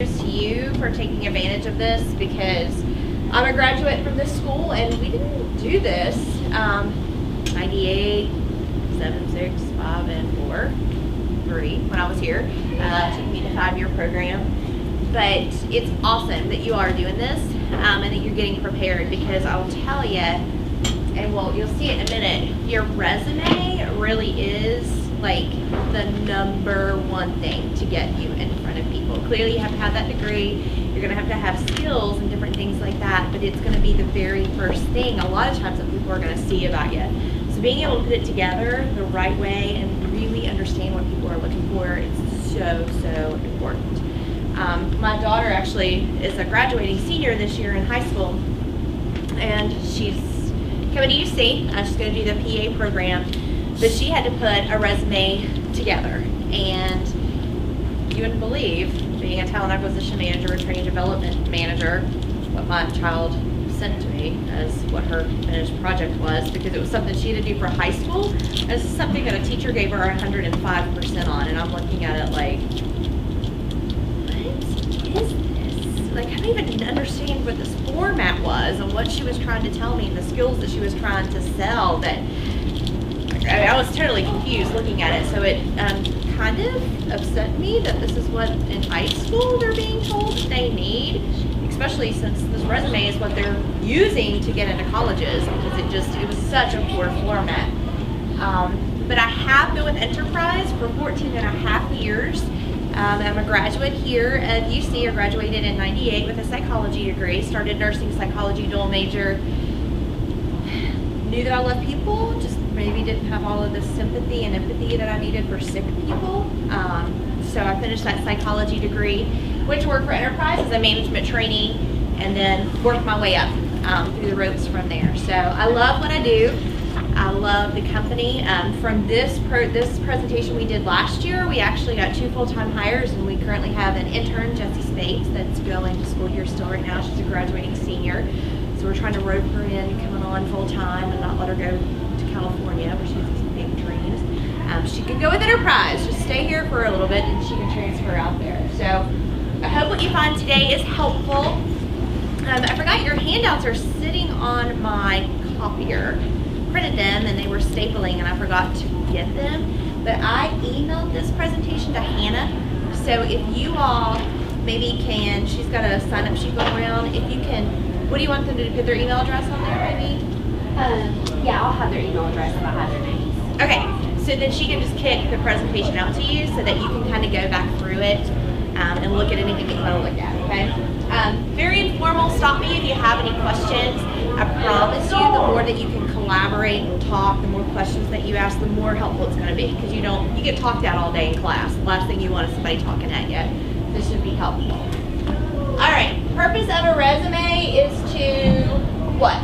To you for taking advantage of this, because I'm a graduate from this school and we didn't do this. 98, 7, 6, 5, and 4, 3 when I was here. It took me the 5-year program. But it's awesome that you are doing this and that you're getting prepared, because I'll tell you, and well, you'll see it in a minute, your resume really is like the #1 thing to get you in front of people. Clearly you have to have that degree, you're gonna have to have skills and different things like that, but it's gonna be the very first thing a lot of times that people are gonna see about you. So being able to put it together the right way and really understand what people are looking for is so important. My daughter actually is a graduating senior this year in high school, and she's coming to UC. She's going to do the PA program, but she had to put a resume together, and you wouldn't believe, being a talent acquisition manager, training development manager, what my child sent to me as what her finished project was, because it was something she had to do for high school. This is something that a teacher gave her 105% on, and I'm looking at it like, what is this? Like, I don't even understand what this format was and what she was trying to tell me and the skills that she was trying to sell. That I was totally confused looking at it. So it kind of upset me that this is what in high school they're being told that they need, especially since this resume is what they're using to get into colleges, because it was such a poor format. But I have been with Enterprise for 14 and a half years. I'm a graduate here at UC. I graduated in '98 with a psychology degree, started nursing psychology dual major. Knew that I love people, just maybe didn't have all of the sympathy and empathy that I needed for sick people. So I finished that psychology degree, went to work for Enterprise as a management trainee, and then worked my way up through the ropes from there. So I love what I do. I love the company. From this presentation we did last year, we actually got 2 full-time hires, and we currently have an intern, Jessie Spates, that's going to school here still right now. She's a graduating senior. So we're trying to rope her in, coming on full-time, and not let her go to California, where she has these big dreams. She could go with Enterprise, just stay here for a little bit, and she can transfer out there. So I hope what you find today is helpful. I forgot your handouts are sitting on my copier. Printed them and they were stapling and I forgot to get them, but I emailed this presentation to Hannah. So if you all maybe can, she's got a sign up sheet going around, if you can, what do you want them to put their email address on there maybe? Yeah, I'll have their email address and I'll have their names. Okay, so then she can just kick the presentation out to you so that you can kind of go back through it and look at anything that you want to look at, okay? Very informal, stop me if you have any questions. I promise you, the more that you can collaborate and talk, the more questions that you ask, the more helpful it's going to be, because you get talked at all day in class. The last thing you want is somebody talking at you. This should be helpful. All right, purpose of a resume is to what?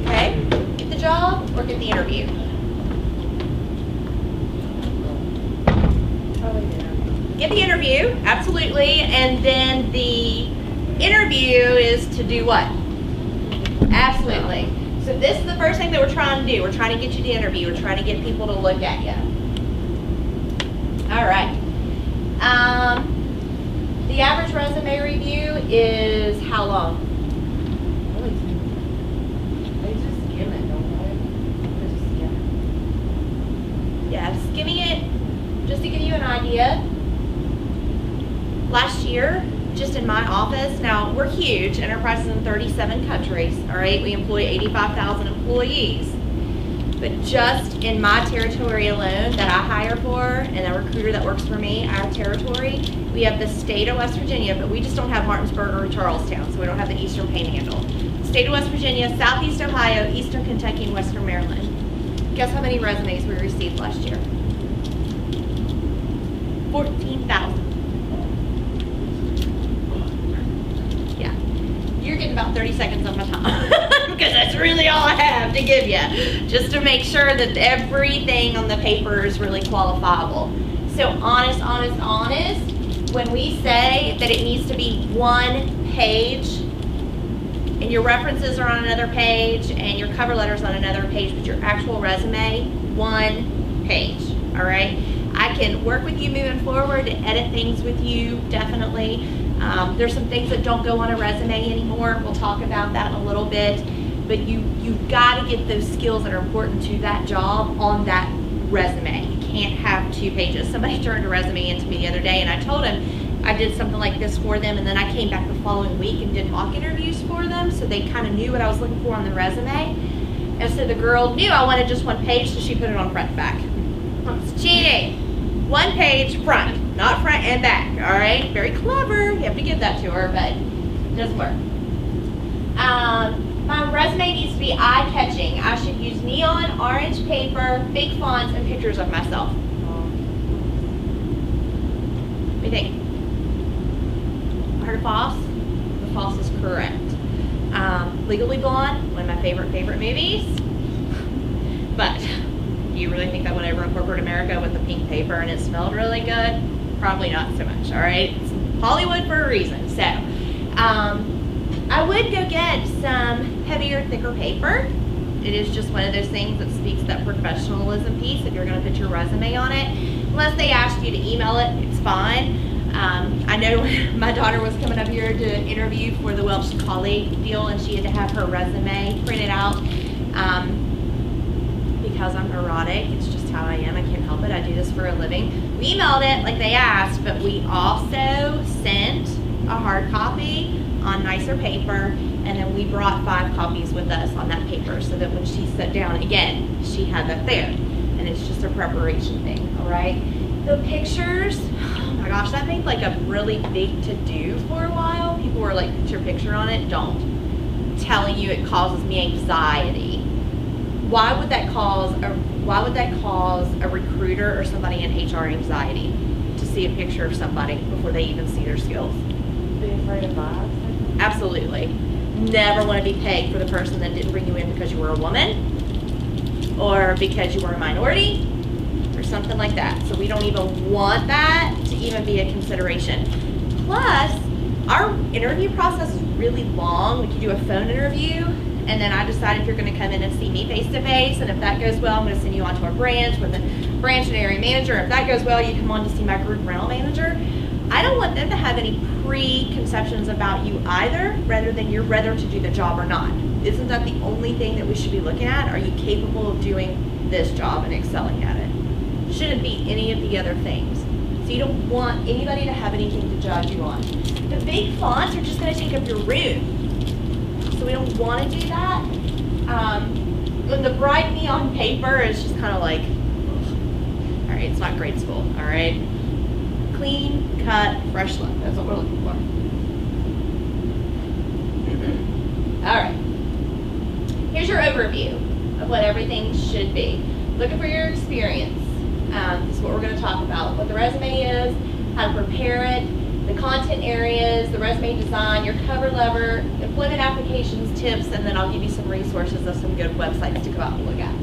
Okay, get the job or get the interview? Get the interview, absolutely, and then the interview is to do what? Absolutely. So this is the first thing that we're trying to do. We're trying to get you the interview. We're trying to get people to look at you. All right. The average resume review is how long? They just skim it, don't they? They just skim it. Yeah, skimming it, just to give you an idea. Last year, just in my office, now we're huge, Enterprise is in 37 countries, all right? We employ 85,000 employees. But just in my territory alone that I hire for, and the recruiter that works for me, our territory, we have the state of West Virginia, but we just don't have Martinsburg or Charlestown, so we don't have the Eastern Panhandle. State of West Virginia, Southeast Ohio, Eastern Kentucky, and Western Maryland. Guess how many resumes we received last year? 14,000. You're getting about 30 seconds of my time because that's really all I have to give you, just to make sure that everything on the paper is really qualifiable. So honest, when we say that it needs to be 1 page and your references are on another page and your cover letter's on another page, but your actual resume, 1 page, all right? I can work with you moving forward, edit things with you, definitely. There's some things that don't go on a resume anymore. We'll talk about that in a little bit. But you've got to get those skills that are important to that job on that resume. You can't have 2 pages. Somebody turned a resume into me the other day, and I told him I did something like this for them, and then I came back the following week and did mock interviews for them, so they kind of knew what I was looking for on the resume. And so the girl knew I wanted just 1 page, so she put it on front and back. It's cheating. 1 page front, not front and back. All right, very clever. You have to give that to her, but it doesn't work. My resume needs to be eye-catching. I should use neon, orange paper, big fonts, and pictures of myself. What do you think? I heard false. The false is correct. Legally Blonde, one of my favorite movies. But do you really think that went over in corporate America with the pink paper and it smelled really good? Probably not so much, all right? It's Hollywood for a reason. So I would go get some heavier, thicker paper. It is just one of those things that speaks that professionalism piece if you're going to put your resume on it. Unless they asked you to email it, it's fine. I know my daughter was coming up here to interview for the Welsh colleague deal, and she had to have her resume printed out because I'm neurotic. It's just how I am. I can't help it. I do this for a living. We emailed it like they asked, but we also sent a hard copy on nicer paper, and then we brought 5 copies with us on that paper so that when she sat down again, she had that there. And it's just a preparation thing, all right? The pictures, oh my gosh, that made like a really big to-do for a while. People were like, put your picture on it. Don't. I'm telling you, it causes me anxiety. Why would that cause a recruiter or somebody in HR anxiety to see a picture of somebody before they even see their skills? Be afraid of bias? Absolutely. Never want to be pegged for the person that didn't bring you in because you were a woman or because you were a minority or something like that. So we don't even want that to even be a consideration. Plus, our interview process is really long. We could do a phone interview, and then I decide if you're going to come in and see me face to face, and if that goes well, I'm going to send you on to a branch with a branch and area manager. If that goes well, you come on to see my group rental manager. I don't want them to have any preconceptions about you either, rather than you're whether to do the job or not. Isn't that the only thing that we should be looking at? Are you capable of doing this job and excelling at it? Shouldn't be any of the other things. So you don't want anybody to have anything to judge you on. The big fonts are just going to take up your room. So we don't want to do that. When the bright neon paper is just kind of like, ugh. All right, it's not grade school, all right? Clean, cut, fresh look. That's what we're looking for. All right. Here's your overview of what everything should be. Looking for your experience. This is what we're going to talk about. What the resume is, how to prepare it, the content areas, the resume design, your cover letter, employment applications, tips, and then I'll give you some resources of some good websites to go out and look at.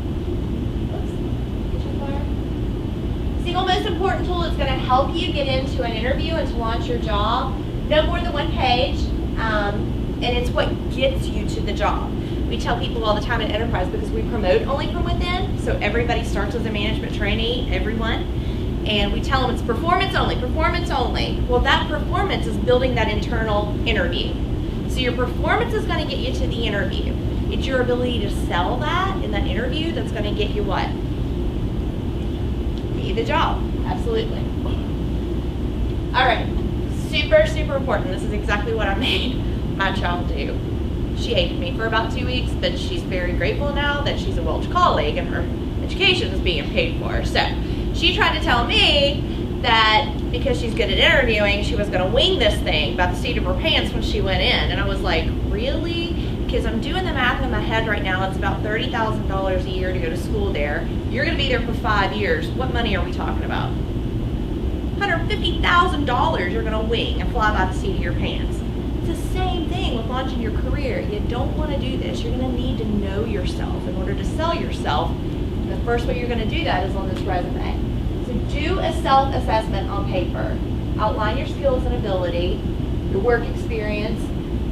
Single most important tool is going to help you get into an interview and to launch your job. No more than 1 page, and it's what gets you to the job. We tell people all the time at Enterprise, because we promote only from within, so everybody starts as a management trainee, everyone, and we tell them it's performance only, performance only. Well, that performance is building that internal interview. So your performance is going to get you to the interview. It's your ability to sell that in that interview that's going to get you what? The job. Absolutely. All right. Super, super important. This is exactly what I made my child do. She hated me for about 2 weeks, but she's very grateful now that she's a Welch colleague and her education is being paid for. So she tried to tell me that because she's good at interviewing, she was going to wing this thing by the seat of her pants when she went in. And I was like, really? Because I'm doing the math in my head right now. It's about $30,000 a year to go to school there. You're going to be there for 5 years. What money are we talking about? $150,000 you're going to wing and fly by the seat of your pants. It's the same thing with launching your career. You don't want to do this. You're going to need to know yourself in order to sell yourself. And the first way you're going to do that is on this resume. So do a self-assessment on paper. Outline your skills and ability, your work experience,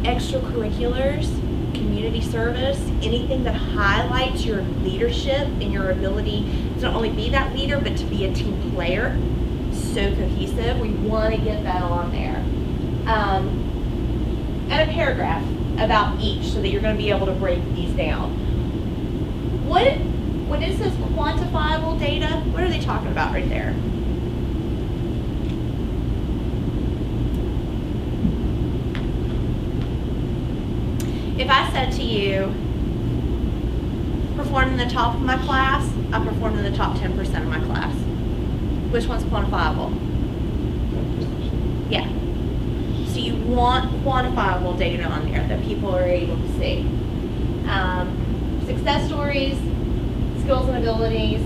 extracurriculars, community service, anything that highlights your leadership and your ability to not only be that leader, but to be a team player. so cohesive. We want to get that on there. And a paragraph about each so that you're going to be able to break these down. When it says quantifiable data, what are they talking about right there? If I said to you, performed in the top of my class, I performed in the top 10% of my class. Which one's quantifiable? Yeah. So you want quantifiable data on there that people are able to see. Success stories, skills and abilities,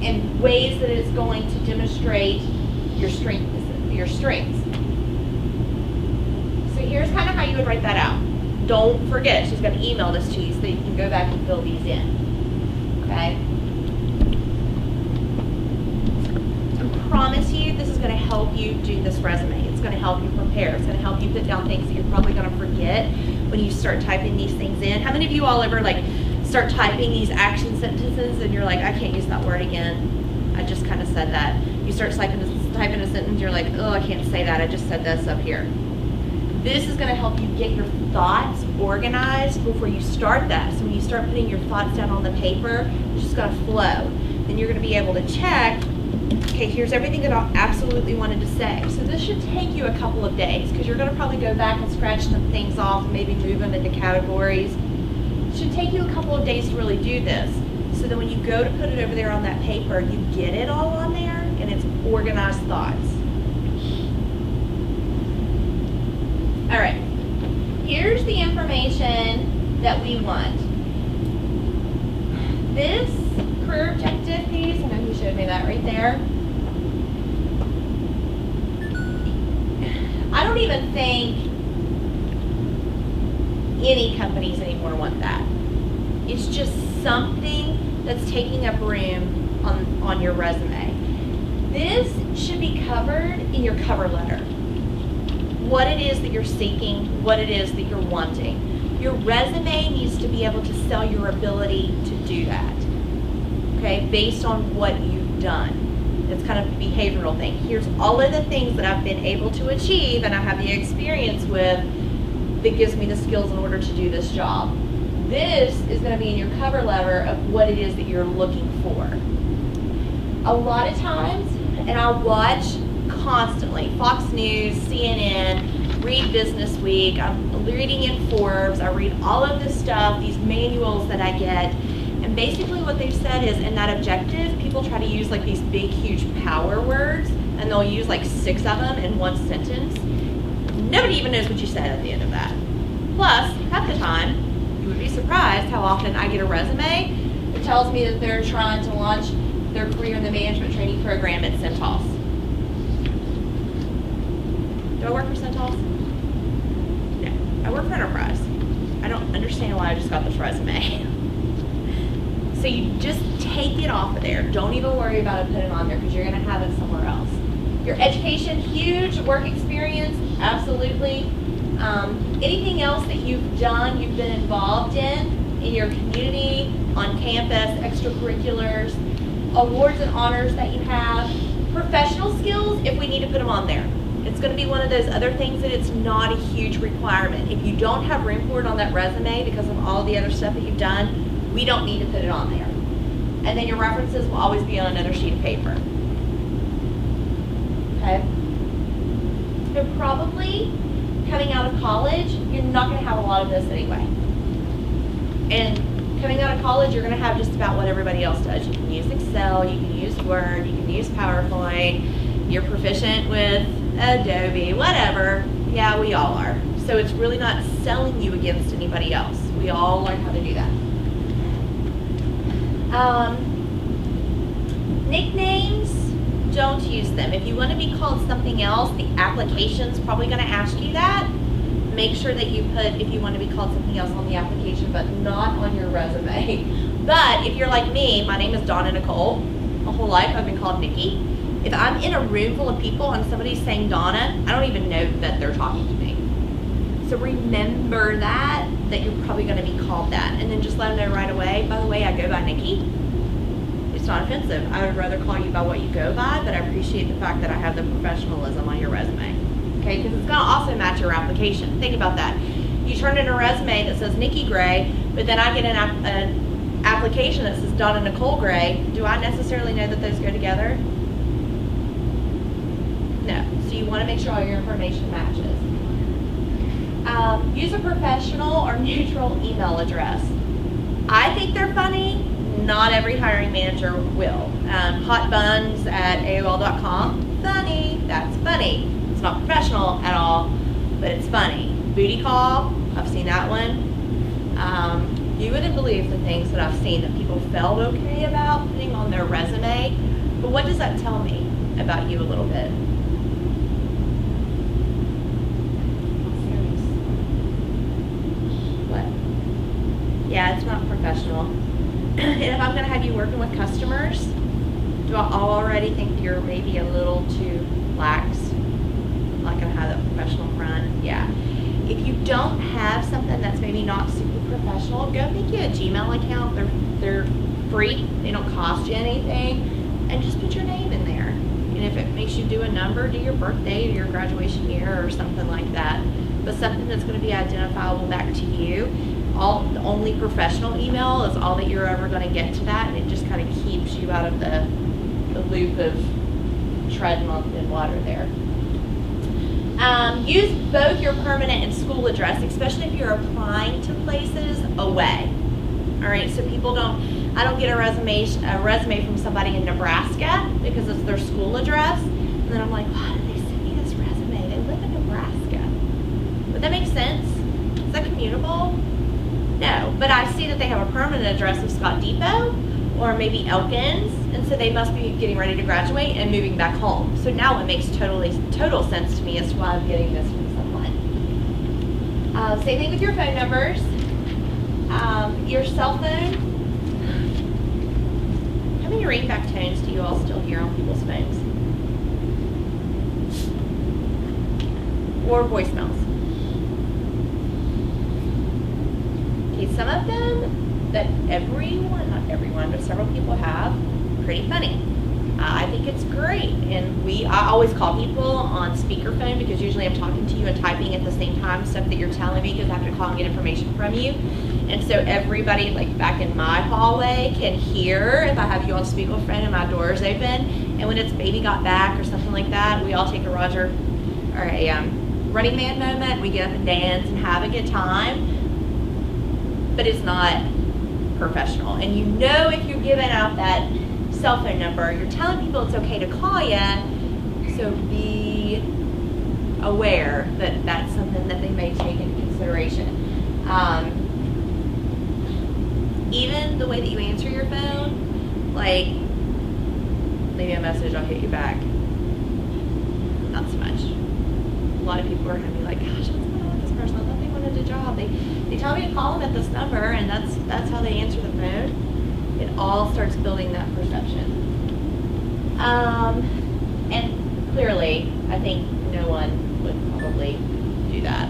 and ways that it's going to demonstrate your strengths. So here's kind of how you would write that out. Don't forget, she's going to email this to you so that you can go back and fill these in. Okay? I promise you this is going to help you do this resume. It's going to help you prepare. It's going to help you put down things that you're probably going to forget when you start typing these things in. How many of you all ever start typing these action sentences and you're like, I can't use that word again. I just kind of said that. You start typing a sentence, you're like, oh, I can't say that. I just said this up here. This is going to help you get your thoughts organized before you start that. So when you start putting your thoughts down on the paper, it's just going to flow. Then you're going to be able to check, okay, here's everything that I absolutely wanted to say. So this should take you a couple of days because you're going to probably go back and scratch some things off and maybe move them into categories. It should take you a couple of days to really do this. So that when you go to put it over there on that paper, you get it all on there and it's organized thoughts. All right, here's the information that we want. This career objective piece, I know he showed me that right there. I don't even think any companies anymore want that. It's just something that's taking up room on your resume. This should be covered in your cover letter. What it is that you're seeking, what it is that you're wanting. Your resume needs to be able to sell your ability to do that, okay, based on what you've done. It's kind of a behavioral thing. Here's all of the things that I've been able to achieve and I have the experience with that gives me the skills in order to do this job. This is going to be in your cover letter of what it is that you're looking for. A lot of times, and I'll watch constantly, Fox News, CNN, read Business Week, I'm reading in Forbes, I read all of this stuff, these manuals that I get, and basically what they've said is in that objective, people try to use these big, huge power words, and they'll use 6 of them in one sentence. Nobody even knows what you said at the end of that. Plus, half the time, you would be surprised how often I get a resume that tells me that they're trying to launch their career in the management training program at Centos. Do I work for Centos? No, I work for Enterprise. I don't understand why I just got this resume. So you just take it off of there. Don't even worry about it putting it on there because you're going to have it somewhere else. Your education, huge. Work experience, absolutely. Anything else that you've done, you've been involved in your community, on campus, extracurriculars, awards and honors that you have, professional skills, if we need to put them on there. It's going to be one of those other things that it's not a huge requirement. If you don't have room for it on that resume because of all the other stuff that you've done, we don't need to put it on there. And then your references will always be on another sheet of paper. Okay? And probably coming out of college, you're not going to have a lot of this anyway. And coming out of college, you're going to have just about what everybody else does. You can use Excel, you can use Word, you can use PowerPoint, you're proficient with Adobe, whatever. Yeah, we all are. So it's really not selling you against anybody else. We all learn how to do that. Nicknames, don't use them. If you want to be called something else, the application's probably going to ask you that. Make sure that you put if you want to be called something else on the application, but not on your resume. But if you're like me, my name is Donna Nicole. My whole life I've been called Nikki. If I'm in a room full of people and somebody's saying Donna, I don't even know that they're talking to me. So remember that you're probably going to be called that. And then just let them know right away, by the way, I go by Nikki. It's It's not offensive. I would rather call you by what you go by, but I appreciate the fact that I have the professionalism on your resume. Okay, because it's going to also match your application. Think about that. You turn in a resume that says Nikki Gray, but then I get an application that says Donna Nicole Gray. Do I necessarily know that those go together? No. So you want to make sure all your information matches. Use a professional or neutral email address. I think they're funny. Not every hiring manager will. Hotbuns@aol.com. Funny. That's funny. It's not professional at all, but it's funny. Booty call. I've seen that one. You wouldn't believe the things that I've seen that people felt okay about putting on their resume. But what does that tell me about you a little bit? What? Yeah, it's not professional. And if I'm going to have you working with customers, do I already think you're maybe a little too lax? I'm not going to have that professional front. Yeah. If you don't have something that's maybe not super professional, go make you a Gmail account. They're free. They don't cost you anything. And just put your name in there. And if it makes you do a number, do your birthday or your graduation year or something like that. But something that's going to be identifiable back to you. The only professional email is all that you're ever going to get to that, and it just kind of keeps you out of the loop of treading on thin water there. Use both your permanent and school address, especially if you're applying to places away. All right, so I don't get a resume from somebody in Nebraska because it's their school address, and then I'm like, why did they send me this resume? They live in Nebraska. Would that make sense? Is that commutable? No, but I see that they have a permanent address of Scott Depot or maybe Elkins, and so they must be getting ready to graduate and moving back home. So now it makes total sense to me as to why I'm getting this from someone. Same thing with your phone numbers. Your cell phone. How many ringback tones do you all still hear on people's phones? Or voicemails? Okay, some of them that not everyone, but several people have, pretty funny. I think it's great, and I always call people on speakerphone because usually I'm talking to you and typing at the same time stuff that you're telling me because I have to call and get information from you. And so everybody, like back in my hallway, can hear if I have you on speakerphone and my door is open. And when it's baby got back or something like that, we all take a Running Man moment. We get up and dance and have a good time. But it's not professional. And you know if you're giving out that cell phone number, you're telling people it's okay to call you, so be aware that that's something that they may take into consideration. Even the way that you answer your phone, like, leave me a message, I'll hit you back. Not so much. A lot of people are going to be like, gosh, what's going on with this person? I thought they wanted a job. They tell me to call them at this number, and that's how they answer the phone. It all starts building that perception. And clearly, I think no one would probably do that.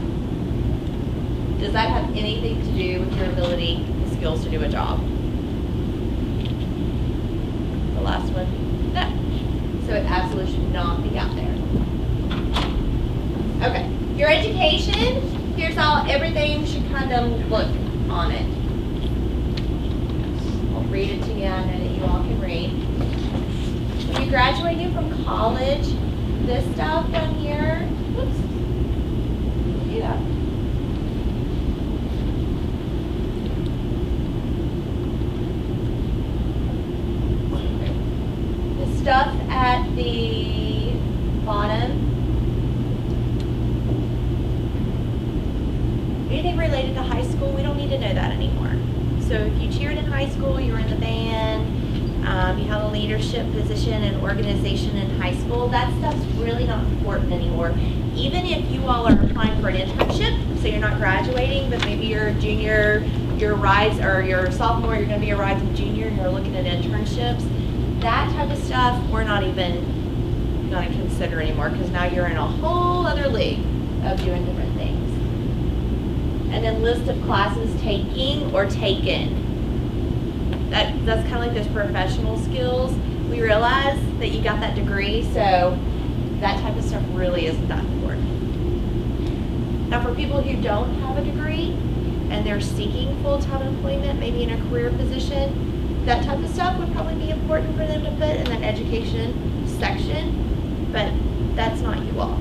Does that have anything to do with your ability and skills to do a job? The last one? No. So it absolutely should not be out there. Okay. Your education, here's how everything should kind of look on it. I'll read it to you. I know that you all can read. When you graduated from college, this stuff down here, whoops, yeah. The stuff at the bottom, anything related to high school, we don't need to know that anymore. So if you cheered in high school, you were in the band, you have a leadership position in organization in high school, that stuff's really not important anymore. Even if you all are applying for an internship, so you're not graduating, but maybe you're a junior, you're a sophomore, you're going to be a rising junior, and you're looking at internships, that type of stuff we're not even going to consider anymore because now you're in a whole other league of doing different things. And then list of classes taking or taken. That's kind of like those professional skills. We realize that you got that degree, so that type of stuff really isn't that important. Now for people who don't have a degree and they're seeking full-time employment, maybe in a career position, that type of stuff would probably be important for them to put in that education section, but that's not you all.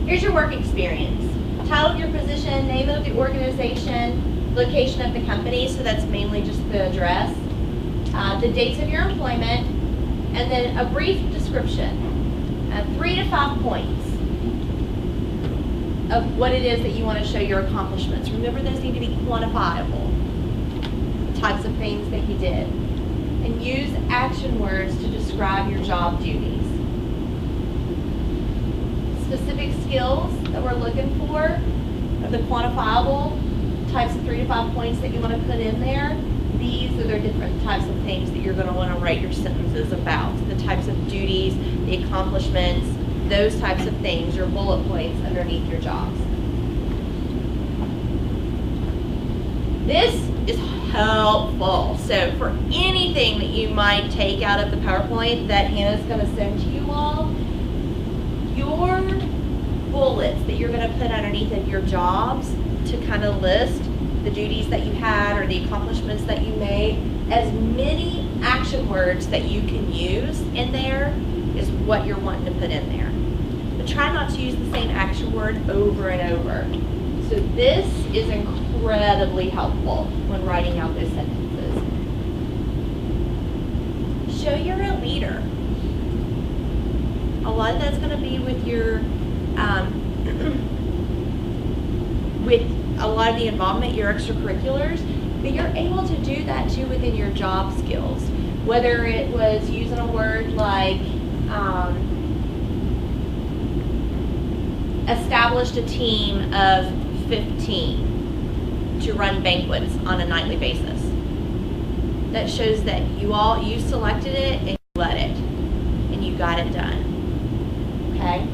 Here's your work experience. Title of your position, name of the organization, location of the company, so that's mainly just the address, the dates of your employment, and then a brief description, 3 to 5 points of what it is that you want to show your accomplishments. Remember, those need to be quantifiable, the types of things that you did. And use action words to describe your job duties. Specific skills that we're looking for are the quantifiable types of 3 to 5 points that you want to put in there. These are the different types of things that you're going to want to write your sentences about. The types of duties, the accomplishments, those types of things, your bullet points underneath your jobs. This is helpful. So for anything that you might take out of the PowerPoint that Hannah's going to send to you all, your bullets that you're going to put underneath of your jobs to kind of list the duties that you had or the accomplishments that you made, as many action words that you can use in there is what you're wanting to put in there. But try not to use the same action word over and over. So this is incredibly helpful when writing out those sentences. Show you're a leader. A lot of that's going to be with your, with a lot of the involvement, your extracurriculars, but you're able to do that too within your job skills. Whether it was using a word like established a team of 15 to run banquets on a nightly basis. That shows that you selected it and you led it and you got it done. Okay?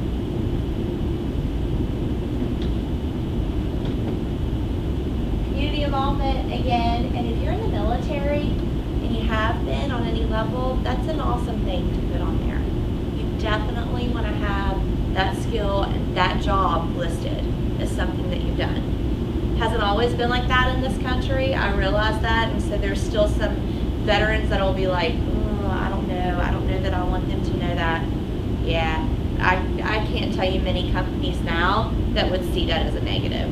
Community involvement, again, and if you're in the military and you have been on any level, that's an awesome thing to put on there. You definitely want to have that skill and that job listed as something that you've done. Hasn't always been like that in this country, I realize that, and so there's still some veterans that will be like, oh, I don't know that I want them to know that. Yeah, I can't tell you many companies now that would see that as a negative.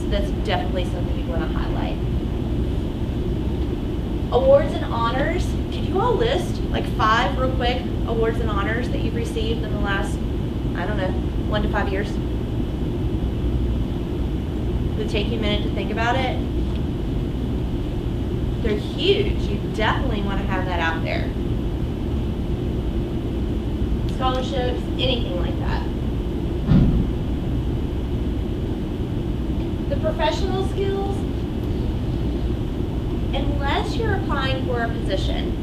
So that's definitely something you want to highlight. Awards and honors. Could you all list like 5 real quick awards and honors that you've received in the last, I don't know, 1 to 5 years? Would it take you a minute to think about it? They're huge. You definitely want to have that out there. Scholarships, anything like that. The professional skills, unless you're applying for a position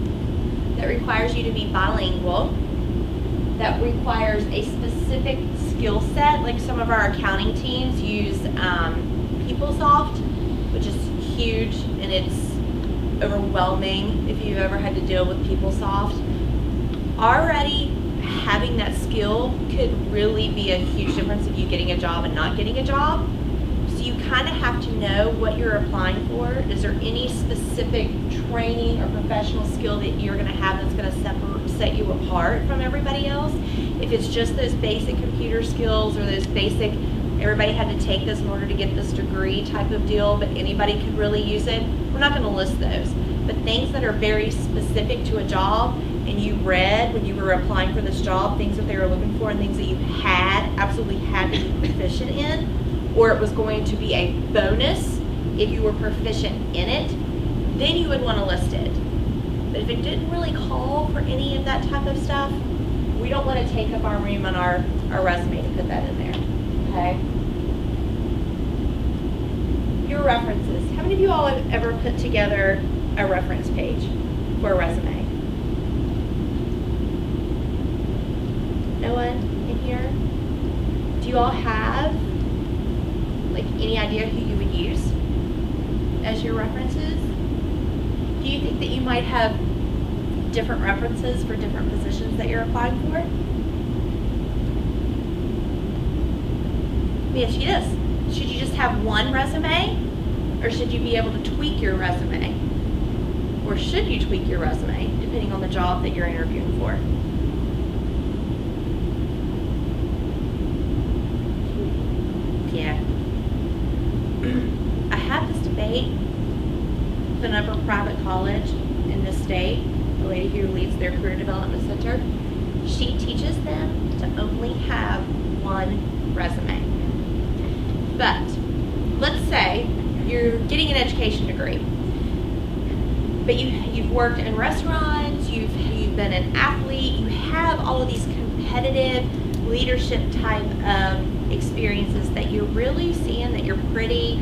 that requires you to be bilingual, that requires a specific skill set, like some of our accounting teams use PeopleSoft, which is huge and it's overwhelming if you've ever had to deal with PeopleSoft. Already having that skill could really be a huge difference of you getting a job and not getting a job. So you kind of have to know what you're applying for. Is there any specific training or professional skill that you're going to have that's going to set you apart from everybody else? If it's just those basic computer skills or those basic, everybody had to take this in order to get this degree type of deal, but anybody could really use it, we're not going to list those. But things that are very specific to a job, and you read when you were applying for this job, things that they were looking for and things that you absolutely had to be proficient in, or it was going to be a bonus if you were proficient in it, then you would want to list it. But if it didn't really call for any of that type of stuff, we don't want to take up our room on our resume to put that in there, okay? Your references. How many of you all have ever put together a reference page for a resume? No one in here? Do you all have like any idea who you would use as your references? Do you think that you might have different references for different positions that you're applying for? Let me ask you this. Should you just have one resume, or should you be able to tweak your resume? Or should you tweak your resume depending on the job that you're interviewing for? Yeah. I had this debate with another private college in this state, the lady who leads their career development center. She teaches them to only have one resume. But let's say you're getting an education degree, but you've worked in restaurants, you've been an athlete, you have all of these competitive leadership type of experiences that you're really seeing that you're pretty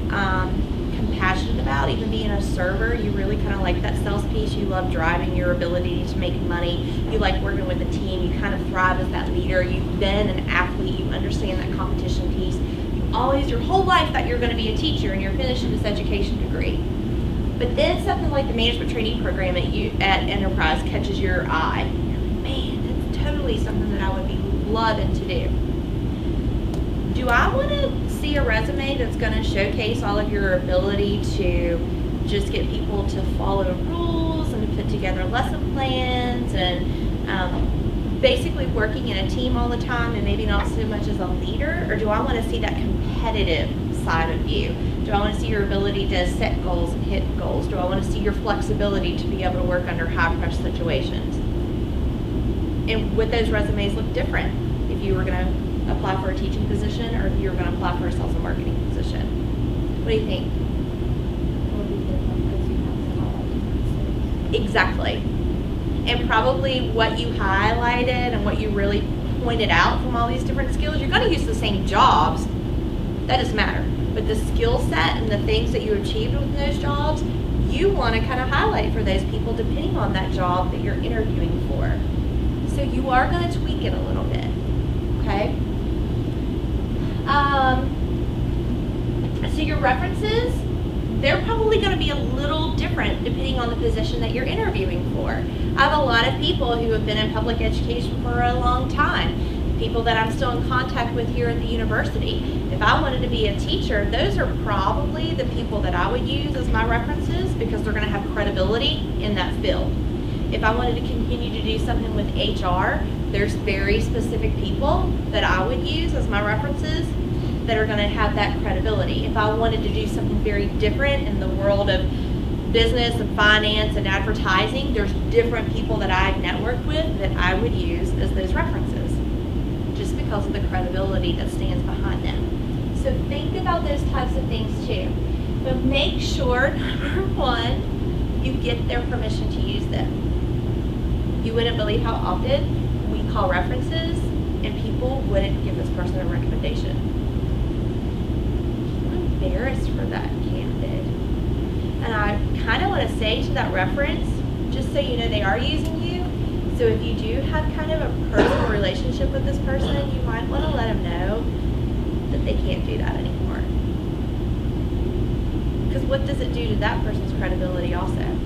compassionate about. Even being a server, you really kind of like that sales piece. You love driving your ability to make money. You like working with a team. You kind of thrive as that leader. You've been an athlete. You understand that competition piece. You always, your whole life, thought you were going to be a teacher, and you're finishing this education degree. But then something like the management trainee program at Enterprise catches your eye. You're like, man, that's totally something that I would be loving to do. Do I want to see a resume that's going to showcase all of your ability to just get people to follow rules and to put together lesson plans and basically working in a team all the time and maybe not so much as a leader? Or do I want to see that competitive side of you? Do I want to see your ability to set goals and hit goals? Do I want to see your flexibility to be able to work under high pressure situations? And would those resumes look different if you were going to apply for a teaching position or if you were going to apply for a sales and marketing position? What do you think? Exactly. And probably what you highlighted and what you really pointed out from all these different skills, you're going to use the same jobs. That doesn't matter. But the skill set and the things that you achieved with those jobs, you want to kind of highlight for those people depending on that job that you're interviewing for. So you are going to tweak it a little bit. Okay? So your references, they're probably going to be a little different depending on the position that you're interviewing for. I have a lot of people who have been in public education for a long time, people that I'm still in contact with here at the university. If I wanted to be a teacher, those are probably the people that I would use as my references because they're going to have credibility in that field. If I wanted to continue to do something with HR, there's very specific people that I would use as my references that are going to have that credibility. If I wanted to do something very different in the world of business and finance and advertising, there's different people that I've networked with that I would use as those references just because of the credibility that stands behind them. So think about those types of things too. But make sure, number one, you get their permission to use them. You wouldn't believe how often we call references and people wouldn't give this person a recommendation. I'm embarrassed for that candidate. And I kind of want to say to that reference, just so you know they are using you, so if you do have kind of a personal relationship with this person, you might want to let them know that they can't do that anymore. Because what does it do to that person's credibility also?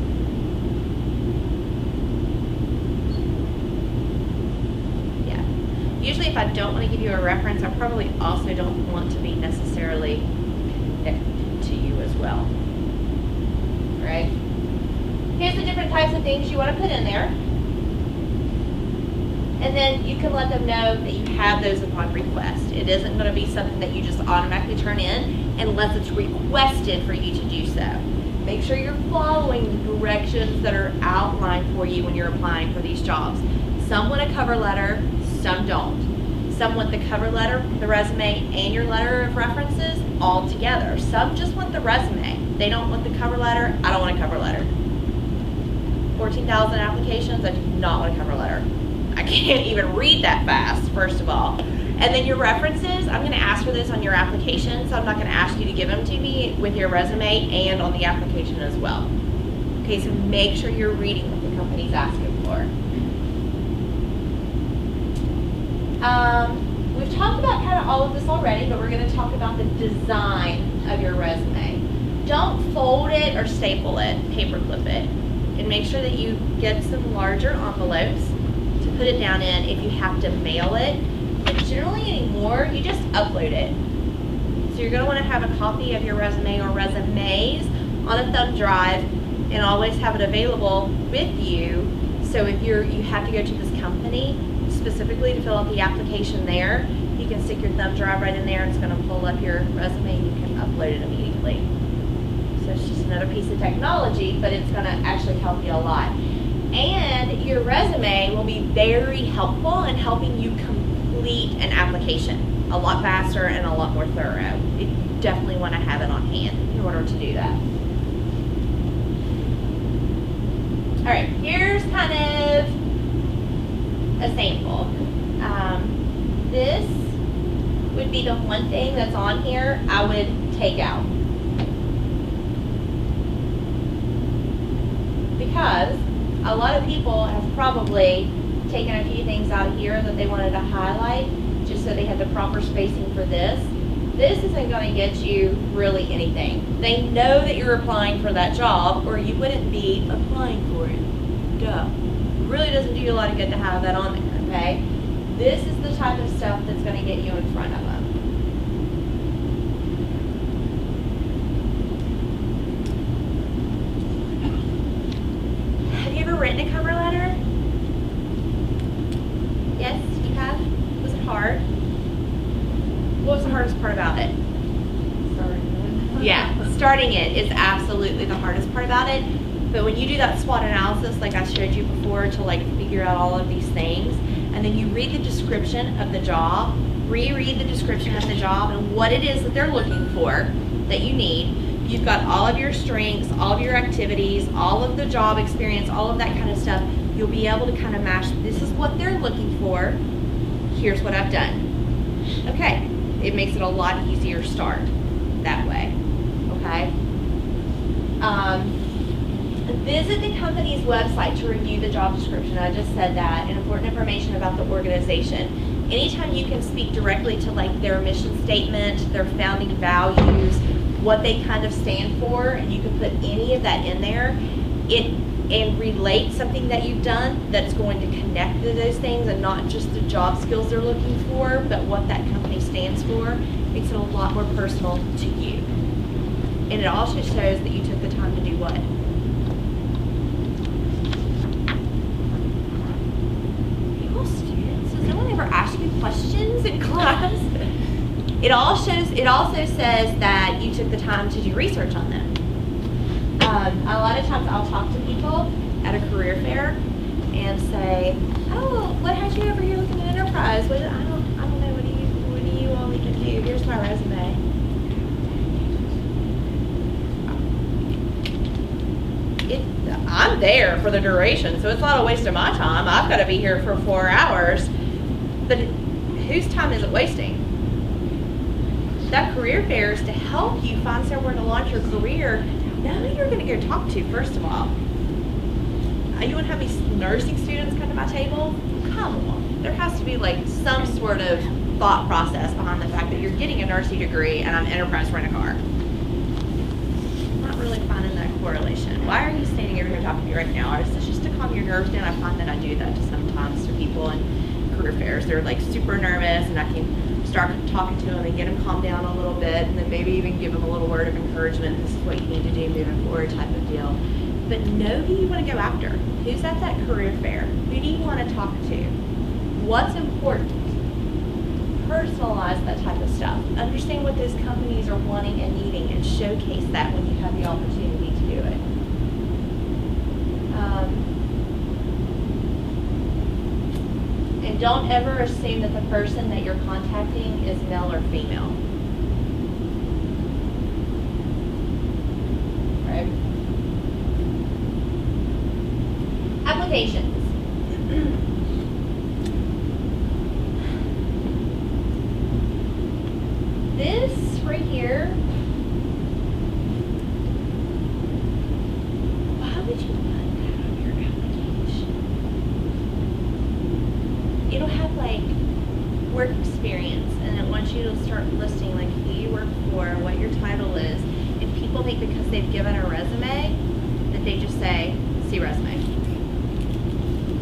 Usually if I don't want to give you a reference, I probably also don't want to be necessarily connected to you as well. Right? Here's the different types of things you want to put in there. And then you can let them know that you have those upon request. It isn't going to be something that you just automatically turn in unless it's requested for you to do so. Make sure you're following the directions that are outlined for you when you're applying for these jobs. Some want a cover letter, some don't. Some want the cover letter, the resume, and your letter of references all together. Some just want the resume. They don't want the cover letter. I don't want a cover letter. 14,000 applications, I do not want a cover letter. I can't even read that fast, first of all. And then your references, I'm going to ask for this on your application, so I'm not going to ask you to give them to me with your resume and on the application as well. Okay, so make sure you're reading what the company's asking for. We've talked about kind of all of this already, but we're going to talk about the design of your resume. Don't fold it or staple it, paper clip it. And make sure that you get some larger envelopes to put it down in if you have to mail it. But generally anymore, you just upload it. So you're gonna wanna have a copy of your resume or resumes on a thumb drive and always have it available with you. So if you have to go to this company specifically to fill out the application there, you can stick your thumb drive right in there and it's gonna pull up your resume and you can upload it immediately. So it's just another piece of technology, but it's gonna actually help you a lot. And your resume will be very helpful in helping you complete an application a lot faster and a lot more thorough. You definitely wanna have it on hand in order to do that. All right, here's kind of a sample. This would be the one thing that's on here I would take out. Because a lot of people have probably taken a few things out of here that they wanted to highlight just so they had the proper spacing for this. This isn't going to get you really anything. They know that you're applying for that job or you wouldn't be applying for it. Duh. It really doesn't do you a lot of good to have that on there, okay? This is the type of stuff that's going to get you in front of them. Have you ever written a cover letter? Yes, you have? Was it hard? What was the hardest part about it? Yeah, starting it is absolutely the hardest part about it. But when you do that SWOT analysis, like I showed you before, to like figure out all of these things, and then you read the description of the job, reread the description of the job and what it is that they're looking for that you need. You've got all of your strengths, all of your activities, all of the job experience, all of that kind of stuff. You'll be able to kind of match, this is what they're looking for, here's what I've done. Okay, it makes it a lot easier to start that way, okay? Visit the company's website to review the job description. I just said that, and important information about the organization. Anytime you can speak directly to like their mission statement, their founding values, what they kind of stand for, and you can put any of that in there, and relate something that you've done that's going to connect to those things and not just the job skills they're looking for, but what that company stands for, makes it a lot more personal to you. And it also shows that you took the time to do what? Students, does no one ever ask you questions in class? It also says that you took the time to do research on them. A lot of times I'll talk to people at a career fair and say, oh, what had you over here looking at Enterprise? I don't know, what do you want me to do? Here's my resume. I'm there for the duration, so it's not a waste of my time. I've got to be here for 4 hours. But whose time is it wasting? That career fair is to help you find somewhere to launch your career. Know who you're going to go talk to, first of all. You want to have these nursing students come to my table? Come on. There has to be like some sort of thought process behind the fact that you're getting a nursing degree and I'm Enterprise Rent-A-Car. I'm not really finding that correlation. Why are you standing over here talking to me right now? Is this just to calm your nerves down? I find that I do that sometimes to people in career fairs. They're like super nervous and I can start talking to them and get them calmed down a little bit and then maybe even give them a little word of encouragement. This is what you need to do moving forward type of deal. But know who you want to go after. Who's at that career fair? Who do you want to talk to? What's important? Personalize that type of stuff. Understand what those companies are wanting and needing and showcase that when you have the opportunity to do it. And don't ever assume that the person that you're contacting is male or female. Right? Applications. This right here, why would you put that on your application? It'll have like work experience and it wants you to start listing like who you work for, what your title is, and people people think because they've given a resume that they just say, see resume.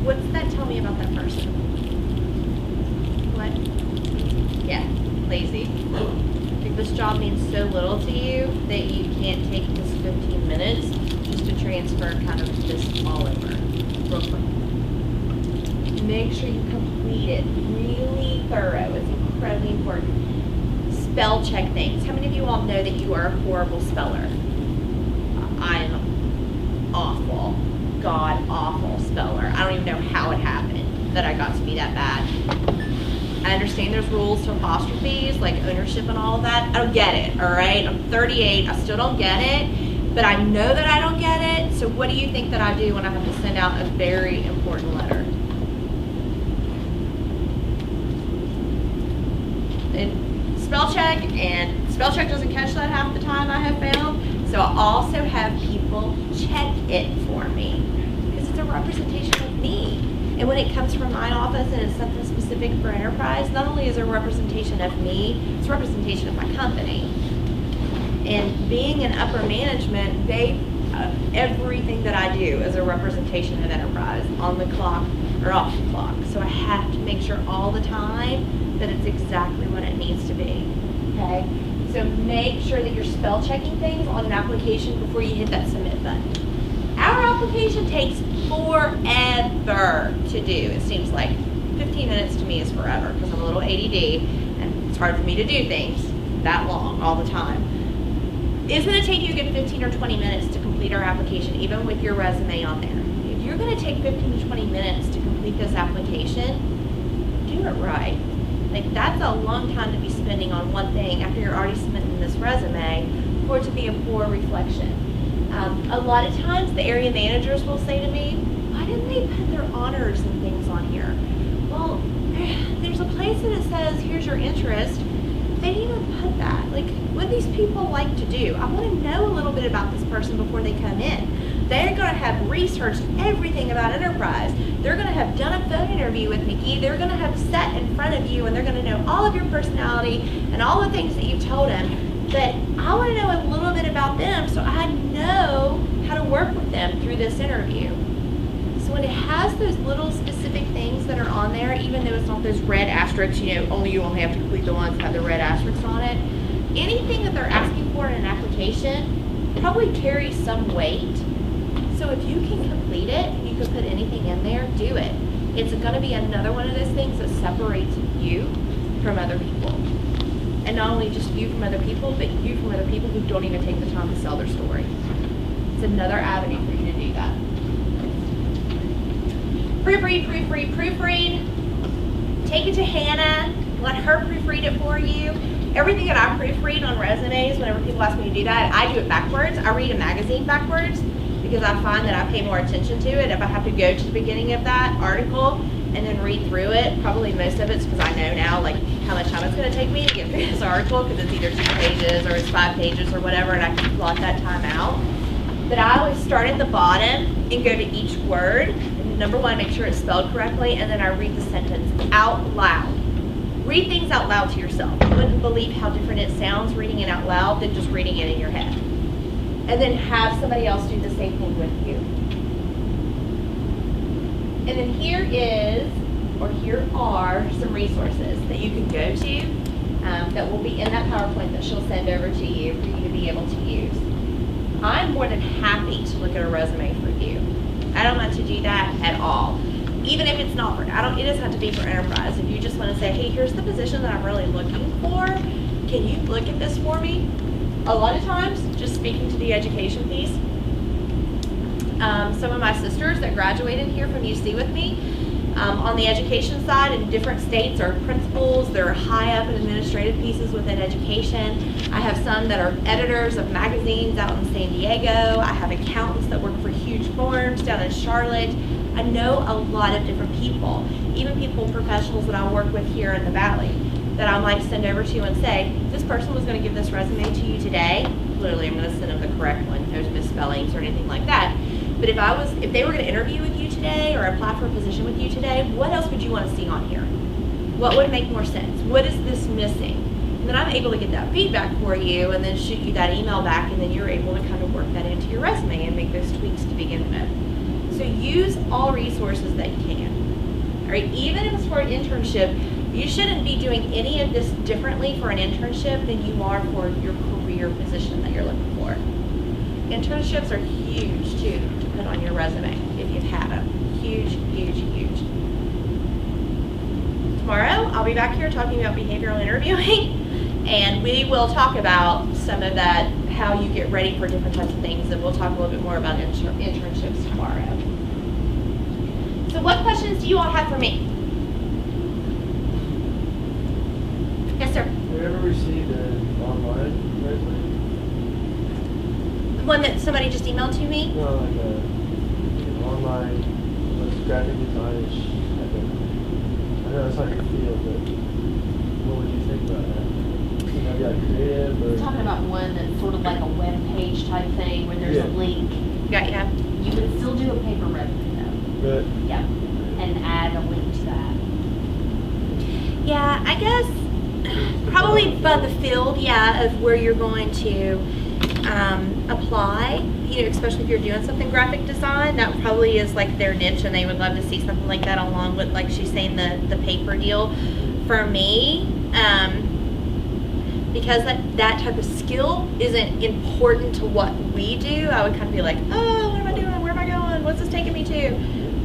What's that tell me about that person? What? Yeah, lazy. If this job means so little to you that you can't take this 15 minutes just to transfer kind of this all over real quick. Make sure you complete it really thorough. It's incredibly important. Spell check things. How many of you all know that you are a horrible speller? I'm awful, god awful speller. I don't even know how it happened that I got to be that bad. I understand there's rules to apostrophes, like ownership and all of that. I don't get it, all right? I'm 38, I still don't get it, but I know that I don't get it, so what do you think that I do when I have to send out a very important letter? And spell check doesn't catch that half the time, I have found, so I also have people check it for me, because it's a representation of me. And when it comes from my office and it's something specific for enterprise, not only is it a representation of me, it's a representation of my company. And being in upper management, everything that I do is a representation of enterprise, on the clock or off the clock. So I have to make sure all the time that it's exactly what it needs to be, okay? So make sure that you're spell checking things on an application before you hit that submit button. Our application takes forever to do. It seems like 15 minutes to me is forever because I'm a little ADD and it's hard for me to do things that long all the time. It's going to take you a good 15 or 20 minutes to complete our application, even with your resume on there. If you're going to take 15 to 20 minutes to complete this application, do it right. Like, that's a long time to be spending on one thing after you're already submitting this resume for it to be a poor reflection. A lot of times the area managers will say to me, why didn't they put their honors and things on here? Well, there's a place that it says, here's your interest. They didn't even put that. Like, what do these people like to do? I want to know a little bit about this person before they come in. They're going to have researched everything about enterprise. They're going to have done a phone interview with Nikki. They're going to have sat in front of you and they're going to know all of your personality and all the things that you've told them. But I want to know a little bit about them so I know how to work with them through this interview. So when it has those little specific things that are on there, even though it's not those red asterisks, you only have to complete the ones that have the red asterisks on it, anything that they're asking for in an application probably carries some weight. So if you can complete it and you can put anything in there, do it. It's going to be another one of those things that separates you from other people. And not only just you from other people, but you from other people who don't even take the time to sell their story. It's another avenue for you to do that. Proofread. Take it to Hannah. Let her proofread it for you. Everything that I proofread on resumes, whenever people ask me to do that, I do it backwards. I read a magazine backwards because I find that I pay more attention to it if I have to go to the beginning of that article and then read through it. Probably most of it's because I know now like how much time it's going to take me to get through this article because it's either 2 pages or it's 5 pages or whatever, and I can plot that time out. But I always start at the bottom and go to each word. And number one, make sure it's spelled correctly, and then I read the sentence out loud. Read things out loud to yourself. You wouldn't believe how different it sounds reading it out loud than just reading it in your head. And then have somebody else do the same thing with you. And then here are some resources that you can go to that will be in that PowerPoint that she'll send over to you for you to be able to use. I'm more than happy to look at a resume for you. I don't want to do that at all. Even if it's not for, it doesn't have to be for enterprise. If you just want to say, hey, here's the position that I'm really looking for, can you look at this for me? A lot of times, just speaking to the education piece, some of my sisters that graduated here from UC with me, on the education side in different states are principals. They're high up in administrative pieces within education. I have some that are editors of magazines out in San Diego. I have accountants that work for huge firms down in Charlotte. I know a lot of different people, even professionals that I work with here in the Valley, that I might send over to you and say, this person was going to give this resume to you today. Literally, I'm going to send them the correct one. There's misspellings or anything like that. But if they were going to interview with you today or apply for a position with you today, what else would you want to see on here? What would make more sense? What is this missing? And then I'm able to get that feedback for you and then shoot you that email back, and then you're able to kind of work that into your resume and make those tweaks to begin with. So use all resources that you can. All right, even if it's for an internship, you shouldn't be doing any of this differently for an internship than you are for your career position that you're looking for. Internships are huge too to put on your resume if you've had them. Huge, huge, huge. Tomorrow, I'll be back here talking about behavioral interviewing, and we will talk about some of that, how you get ready for different types of things, and we'll talk a little bit more about internships tomorrow. So what questions do you all have for me? Yes, sir. Have you ever received an online resume? The one that somebody just emailed to me? No, like an online, like graphic design-ish type of. I know it's not your field, but what would you think about that? You know, like creative or. We're talking about one that's sort of like a web page type thing where there's a link. Yeah. You would still do a paper resume though. But Yeah, and add a link to that. Yeah, I guess probably by the field, of where you're going to apply, especially if you're doing something graphic design, that probably is like their niche and they would love to see something like that along with, like she's saying, the paper deal. For me, because that type of skill isn't important to what we do, I would kind of be like, oh, what am I doing? Where am I going? What's this taking me to?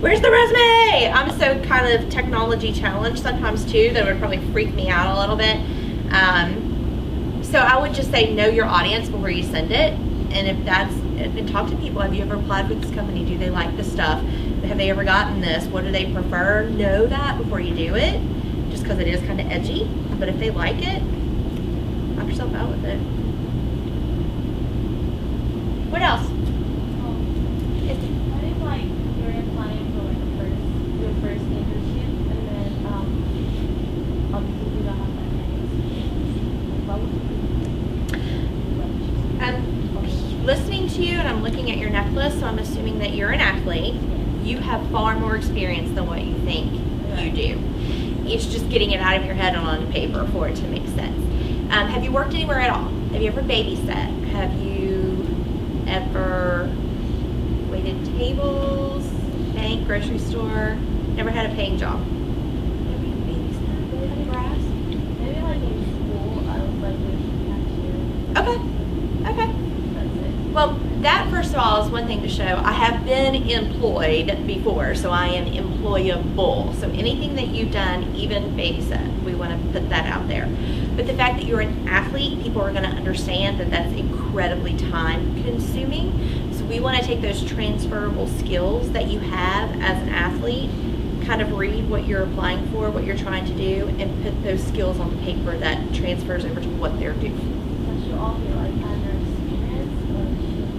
Where's the resume? I'm so kind of technology challenged sometimes too that it would probably freak me out a little bit. So I would just say know your audience before you send it, and talk to people. Have you ever applied with this company? Do they like this stuff? Have they ever gotten this? What do they prefer? Know that before you do it, just because it is kind of edgy. But if they like it, knock yourself out with it. What else? I think like you're applying for like your first internship, and then obviously you don't have that many experience. What would you do? I'm listening to you and I'm looking at your necklace, so I'm assuming that you're an athlete. You have far more experience than what you think you do. It's just getting it out of your head and onto paper for it to make sense. Have you worked anywhere at all? Have you ever babysat? Have you ever waited tables, bank, grocery store? Never had a paying job? Never even babysat? Really had grass? Maybe like in school, I was like with cashier. Okay. That's it. Well, that first of all is one thing to show. I have been employed before, so I am employable. So anything that you've done, even babysat, we want to put that out there. But the fact that you're an athlete, people are going to understand that that's incredibly time consuming. So we want to take those transferable skills that you have as an athlete, kind of read what you're applying for, what you're trying to do, and put those skills on the paper that transfers over to what they're doing. So should all be like under experience, or should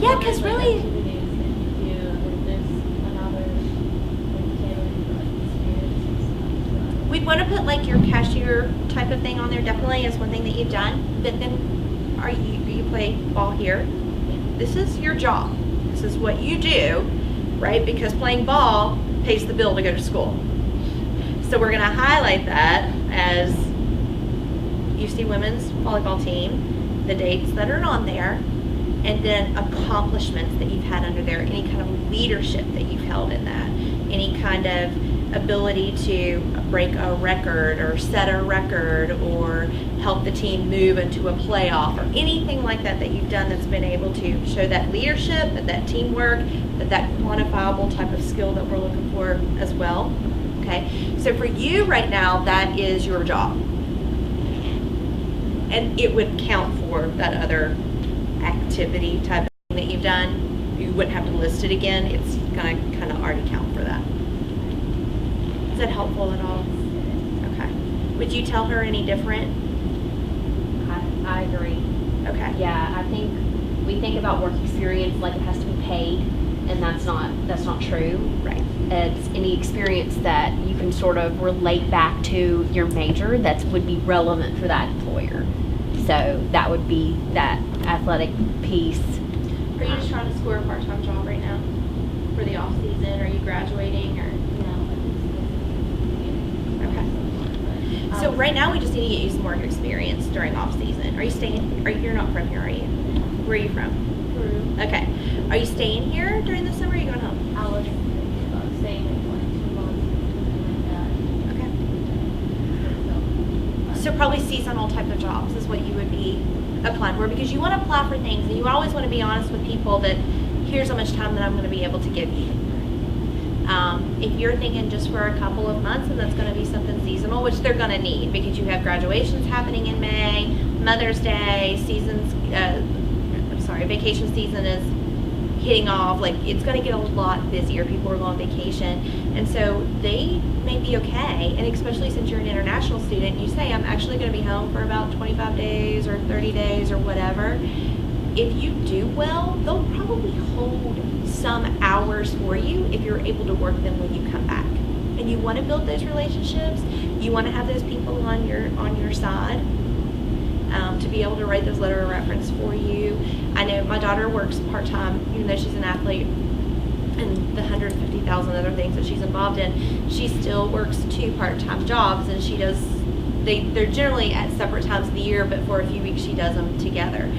Yeah, because really, activities that you do, and there's another like tailoring for like experience and stuff. we'd want to put like your cashier type of thing on there definitely as one thing that you've done. But then, you play ball here? This is your job. This is what you do, right? Because playing ball pays the bill to go to school. So we're going to highlight that as UC Women's Volleyball Team, the dates that are on there, and then accomplishments that you've had under there, any kind of leadership that you've held in that, any kind of ability to break a record or set a record or help the team move into a playoff or anything like that that you've done that's been able to show that leadership, that teamwork, that quantifiable type of skill that we're looking for as well. Okay, so for you right now, that is your job. And it would count for that other activity type of thing that you've done. You wouldn't have to list it again. It's gonna kind of already count for that. Is that helpful at all? Okay. Would you tell her any different? I agree. Okay. Yeah, I think we think about work experience like it has to be paid, and that's not true. Right. It's any experience that you can sort of relate back to your major that would be relevant for that employer. So that would be that athletic piece. Are you just trying to score a part-time job right now for the off season? Are you graduating or? You know, like Okay. So right now, we just need to get you some work experience during off season. Are you staying? You're not from here, are you? Where are you from? Peru. Okay. Are you staying here during the summer? Or are you going home? I was staying in like 2 months with my dad. So probably seasonal type of jobs is what you would be applying for, because you want to apply for things and you always want to be honest with people that here's how much time that I'm going to be able to give you. If you're thinking just for a couple of months and that's going to be something seasonal, which they're going to need because you have graduations happening in May, Mother's Day, vacation season is hitting off. Like, it's going to get a lot busier. People are going on vacation. And so they may be okay. And especially since you're an international student, you say, I'm actually going to be home for about 25 days or 30 days or whatever. If you do well, they'll probably hold some hours for you if you're able to work them when you come back. And you want to build those relationships. You want to have those people on your side to be able to write those letter of reference for you. I know my daughter works part-time, even though she's an athlete, and the 150,000 other things that she's involved in. She still works 2 part-time jobs, and she does. They're generally at separate times of the year, but for a few weeks she does them together.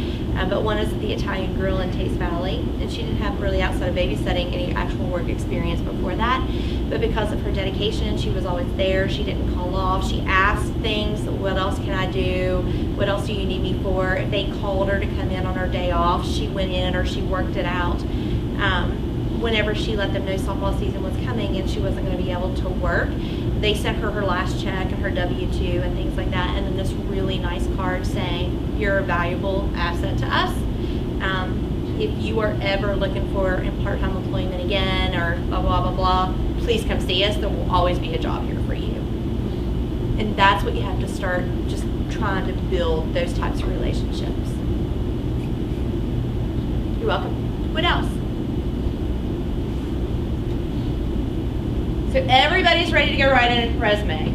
But one is at the Italian Grill in Taste Valley, and she didn't have really outside of babysitting any actual work experience before that. But because of her dedication, she was always there. She didn't call off. She asked things, what else can I do? What else do you need me for? If they called her to come in on her day off, she went in or she worked it out. Whenever she let them know softball season was coming and she wasn't going to be able to work, they sent her her last check and her W-2 and things like that, and then this really nice card saying, you're a valuable asset to us. If you are ever looking for part-time employment again or blah, blah, blah, blah, please come see us. There will always be a job here for you. And that's what you have to start just trying to build those types of relationships. You're welcome. What else? So everybody's ready to go write in a resume.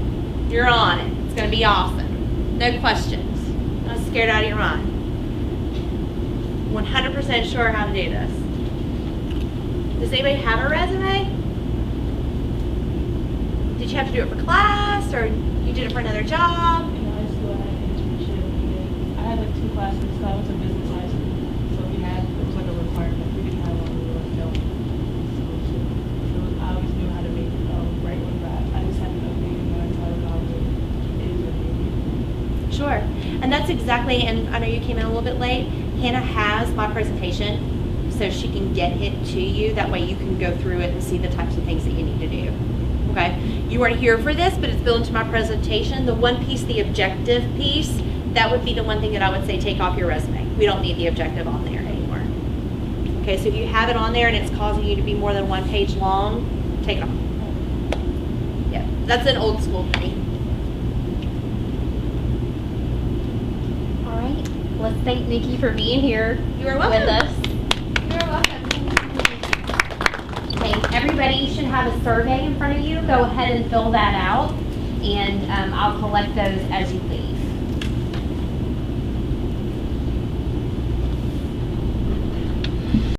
You're on it. It's going to be awesome. No questions. Not scared out of your mind. 100% sure how to do this. Does anybody have a resume? Did you have to do it for class, or you did it for another job? In high school, I had an internship. I had like 2 classes, so I was in business high school. So it was like a requirement. We didn't have one, we were like, no. So I always knew how to make write one back. I just had to update it when I started college. Sure. And that's exactly, and I know you came in a little bit late. Hannah has my presentation, so she can get it to you. That way you can go through it and see the types of things that you need to do. Okay? You weren't here for this, but it's built into my presentation. The one piece, the objective piece, that would be the one thing that I would say take off your resume. We don't need the objective on there anymore. Okay, so if you have it on there and it's causing you to be more than 1 page long, take it off. Yeah, that's an old school thing. All right. Let's thank Nikki for being here You are welcome. with us. You're welcome. Okay, everybody should have a survey in front of you. Go ahead and fill that out, and I'll collect those as you leave.